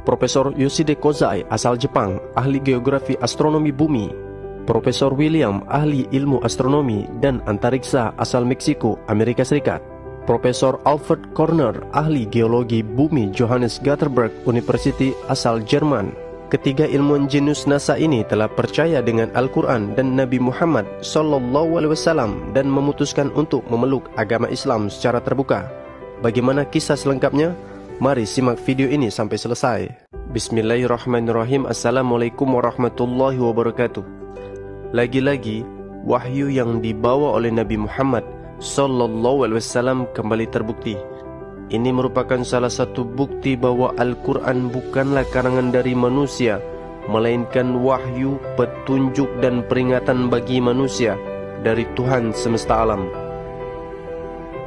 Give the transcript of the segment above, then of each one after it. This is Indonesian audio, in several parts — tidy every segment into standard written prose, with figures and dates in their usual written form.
Profesor Yoshide Kozai asal Jepang, ahli geografi astronomi bumi, Profesor William, ahli ilmu astronomi dan antariksa asal Meksiko, Amerika Serikat, Profesor Alfred Korner, ahli geologi bumi Johannes Gutenberg University asal Jerman. Ketiga ilmuwan jenius NASA ini telah percaya dengan Al-Quran dan Nabi Muhammad SAW dan memutuskan untuk memeluk agama Islam secara terbuka. Bagaimana kisah selengkapnya? Mari simak video ini sampai selesai. Bismillahirrahmanirrahim. Assalamualaikum warahmatullahi wabarakatuh. Lagi-lagi, wahyu yang dibawa oleh Nabi Muhammad SAW kembali terbukti. Ini merupakan salah satu bukti bahwa Al-Quran bukanlah karangan dari manusia, melainkan wahyu, petunjuk dan peringatan bagi manusia dari Tuhan semesta alam.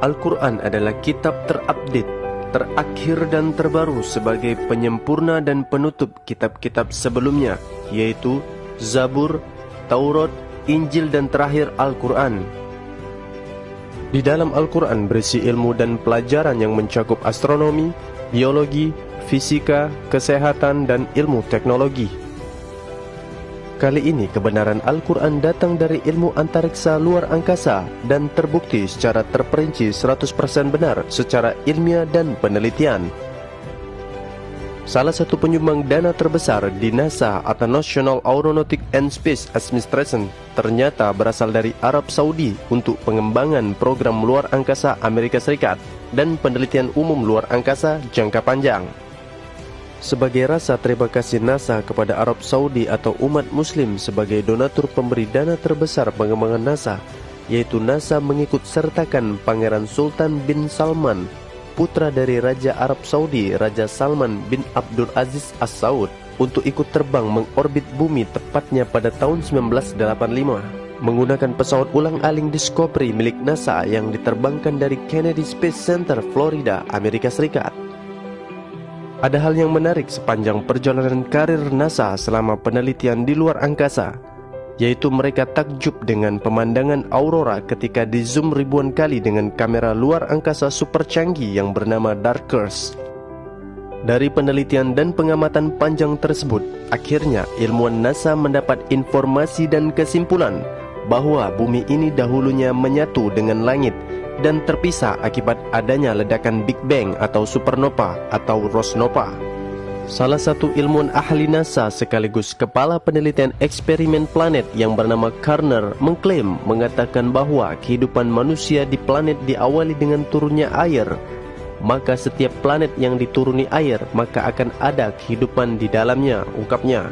Al-Quran adalah kitab terupdate, terakhir dan terbaru sebagai penyempurna dan penutup kitab-kitab sebelumnya, yaitu Zabur, Taurat, Injil dan terakhir Al-Quran. Di dalam Al-Quran berisi ilmu dan pelajaran yang mencakup astronomi, biologi, fisika, kesehatan dan ilmu teknologi. Kali ini kebenaran Al-Quran datang dari ilmu antariksa luar angkasa dan terbukti secara terperinci 100% benar secara ilmiah dan penelitian. Salah satu penyumbang dana terbesar di NASA atau National Aeronautic and Space Administration ternyata berasal dari Arab Saudi untuk pengembangan program luar angkasa Amerika Serikat dan penelitian umum luar angkasa jangka panjang. Sebagai rasa terima kasih NASA kepada Arab Saudi atau umat muslim sebagai donatur pemberi dana terbesar pengembangan NASA, yaitu NASA mengikut sertakan Pangeran Sultan bin Salman, putra dari Raja Arab Saudi, Raja Salman bin Abdul Aziz As Saud, untuk ikut terbang mengorbit bumi tepatnya pada tahun 1985 menggunakan pesawat ulang-aling Discovery milik NASA yang diterbangkan dari Kennedy Space Center, Florida, Amerika Serikat. Ada hal yang menarik sepanjang perjalanan karir NASA selama penelitian di luar angkasa, yaitu mereka takjub dengan pemandangan aurora ketika di zoom ribuan kali dengan kamera luar angkasa super canggih yang bernama Darkers. Dari penelitian dan pengamatan panjang tersebut, akhirnya ilmuwan NASA mendapat informasi dan kesimpulan bahwa bumi ini dahulunya menyatu dengan langit dan terpisah akibat adanya ledakan Big Bang atau supernova atau Rosnova. Salah satu ilmuwan ahli NASA sekaligus kepala penelitian eksperimen planet yang bernama Karner mengatakan bahwa kehidupan manusia di planet diawali dengan turunnya air. Maka setiap planet yang dituruni air, maka akan ada kehidupan di dalamnya, ungkapnya.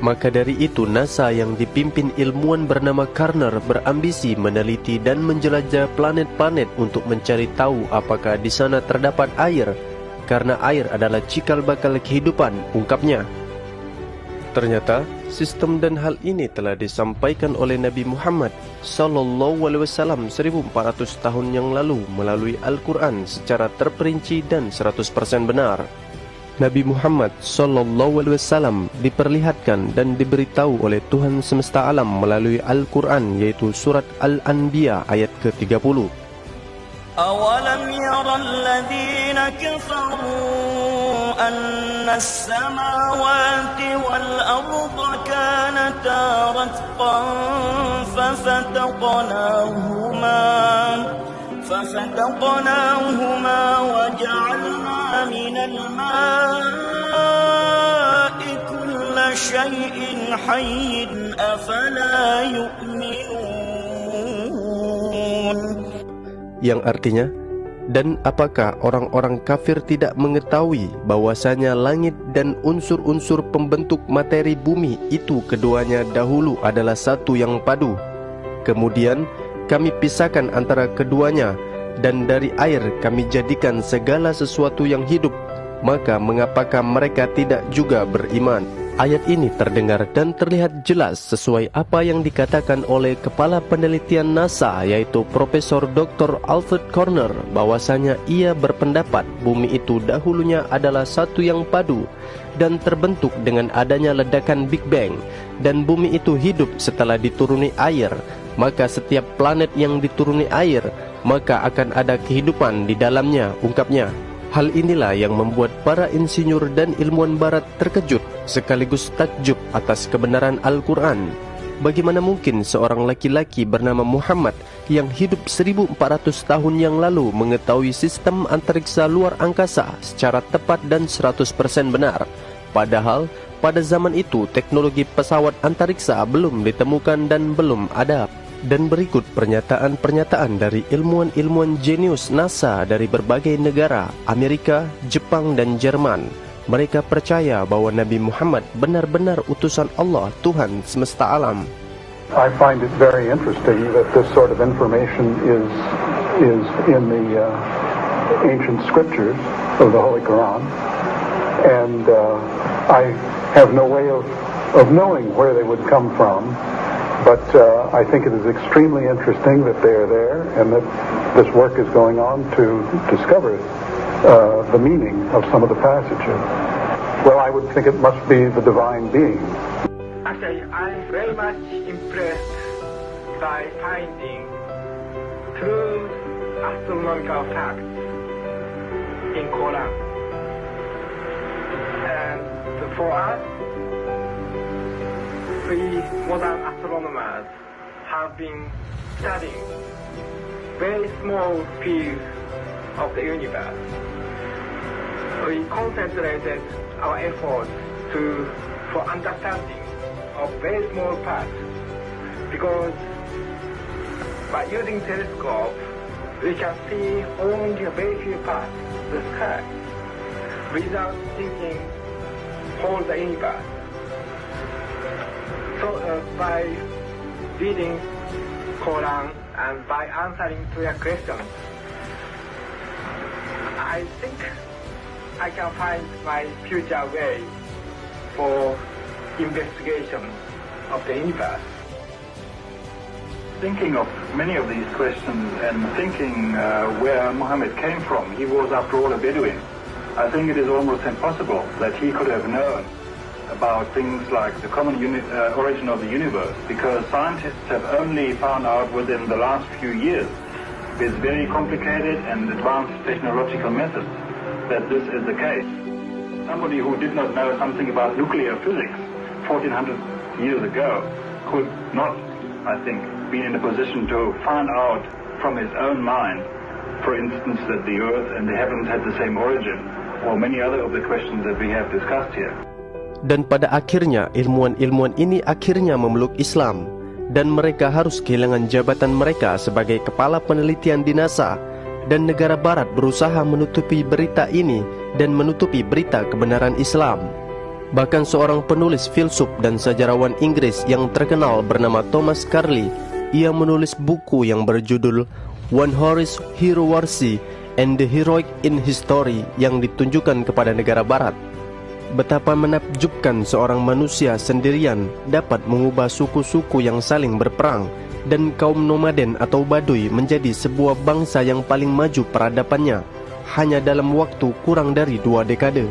Maka dari itu NASA yang dipimpin ilmuwan bernama Karner berambisi meneliti dan menjelajah planet-planet untuk mencari tahu apakah di sana terdapat air, karena air adalah cikal bakal kehidupan, ungkapnya. Ternyata sistem dan hal ini telah disampaikan oleh Nabi Muhammad SAW 1400 tahun yang lalu melalui Al-Quran secara terperinci dan 100% benar. Nabi Muhammad SAW diperlihatkan dan diberitahu oleh Tuhan semesta alam melalui Al-Quran, yaitu surat Al-Anbiya ayat ke-30. أَوَلَمْ يَرَ الَّذِينَ كَفَرُوا أَنَّ السَّمَاوَاتِ وَالْأَرْضَ كَانَتَا رَتْقًا فَفَتَقْنَاهُمَا وَجَعَلْنَا مِنَ الْمَاءِ كُلَّ شَيْءٍ حَيٍّ أَفَلَا يُؤْمِنُونَ. Yang artinya, dan apakah orang-orang kafir tidak mengetahui bahwasanya langit dan unsur-unsur pembentuk materi bumi itu keduanya dahulu adalah satu yang padu. Kemudian kami pisahkan antara keduanya, dan dari air kami jadikan segala sesuatu yang hidup. Maka mengapakah mereka tidak juga beriman? Ayat ini terdengar dan terlihat jelas sesuai apa yang dikatakan oleh kepala penelitian NASA, yaitu Profesor Dr. Alfred Korner, bahwasanya ia berpendapat bumi itu dahulunya adalah satu yang padu dan terbentuk dengan adanya ledakan Big Bang, dan bumi itu hidup setelah dituruni air. Maka setiap planet yang dituruni air, maka akan ada kehidupan di dalamnya, ungkapnya. Hal inilah yang membuat para insinyur dan ilmuwan barat terkejut sekaligus takjub atas kebenaran Al-Quran. Bagaimana mungkin seorang laki-laki bernama Muhammad yang hidup 1400 tahun yang lalu mengetahui sistem antariksa luar angkasa secara tepat dan 100% benar? Padahal pada zaman itu teknologi pesawat antariksa belum ditemukan dan belum ada. Dan berikut pernyataan-pernyataan dari ilmuwan-ilmuwan jenius NASA dari berbagai negara, Amerika, Jepang, dan Jerman. Mereka percaya bahwa Nabi Muhammad benar-benar utusan Allah, Tuhan semesta alam. I find it very interesting that this sort of information is in the ancient scriptures of the Holy Quran, and I have no way of knowing where they would come from. But I think it is extremely interesting that they are there and that this work is going on to discover the meaning of some of the passages. Well, I would think it must be the divine being. Actually, I'm very much impressed by finding true astronomical facts in Quran. And for us, we modern astronomers have been studying very small fields of the universe. We concentrated our efforts for understanding of very small parts, because by using telescope we can see only a very few parts of the sky without thinking whole the universe. So by reading Quran and by answering to your questions, I think I can find my future way for investigation of the universe. Thinking of many of these questions and thinking where Muhammad came from, he was after all a Bedouin. I think it is almost impossible that he could have known about things like the common origin of the universe, because scientists have only found out within the last few years, with very complicated and advanced technological methods, that this is the case. Somebody who did not know something about nuclear physics 1400 years ago could not, I think, be in a position to find out from his own mind, for instance, that the earth and the heavens had the same origin, or many other of the questions that we have discussed here. Dan pada akhirnya ilmuwan-ilmuwan ini akhirnya memeluk Islam, dan mereka harus kehilangan jabatan mereka sebagai kepala penelitian di NASA, dan negara barat berusaha menutupi berita ini dan menutupi berita kebenaran Islam. Bahkan seorang penulis filsuf dan sejarawan Inggris yang terkenal bernama Thomas Carlyle, ia menulis buku yang berjudul One Horse Hero Warsi and the Heroic in History yang ditunjukkan kepada negara barat. Betapa menakjubkan seorang manusia sendirian dapat mengubah suku-suku yang saling berperang dan kaum nomaden atau Baduy menjadi sebuah bangsa yang paling maju peradabannya hanya dalam waktu kurang dari 2 dekade.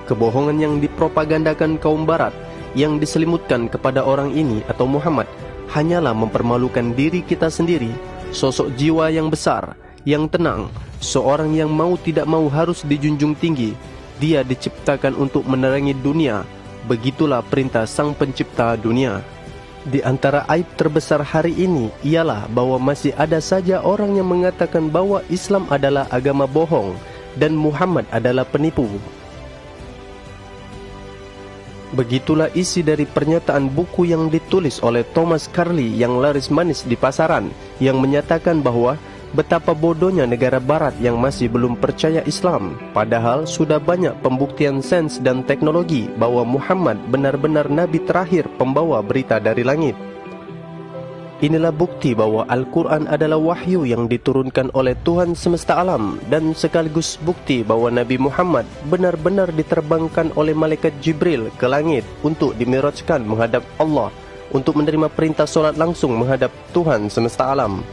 Kebohongan yang dipropagandakan kaum barat yang diselimutkan kepada orang ini atau Muhammad hanyalah mempermalukan diri kita sendiri, sosok jiwa yang besar, yang tenang, seorang yang mau tidak mau harus dijunjung tinggi. Dia diciptakan untuk menerangi dunia. Begitulah perintah Sang Pencipta dunia. Di antara aib terbesar hari ini ialah bahwa masih ada saja orang yang mengatakan bahwa Islam adalah agama bohong dan Muhammad adalah penipu. Begitulah isi dari pernyataan buku yang ditulis oleh Thomas Carlyle yang laris manis di pasaran, yang menyatakan bahwa betapa bodohnya negara barat yang masih belum percaya Islam, padahal sudah banyak pembuktian sains dan teknologi bahwa Muhammad benar-benar nabi terakhir pembawa berita dari langit. Inilah bukti bahwa Al-Quran adalah wahyu yang diturunkan oleh Tuhan semesta alam, dan sekaligus bukti bahwa Nabi Muhammad benar-benar diterbangkan oleh malaikat Jibril ke langit untuk dimirajkan menghadap Allah, untuk menerima perintah solat langsung menghadap Tuhan semesta alam.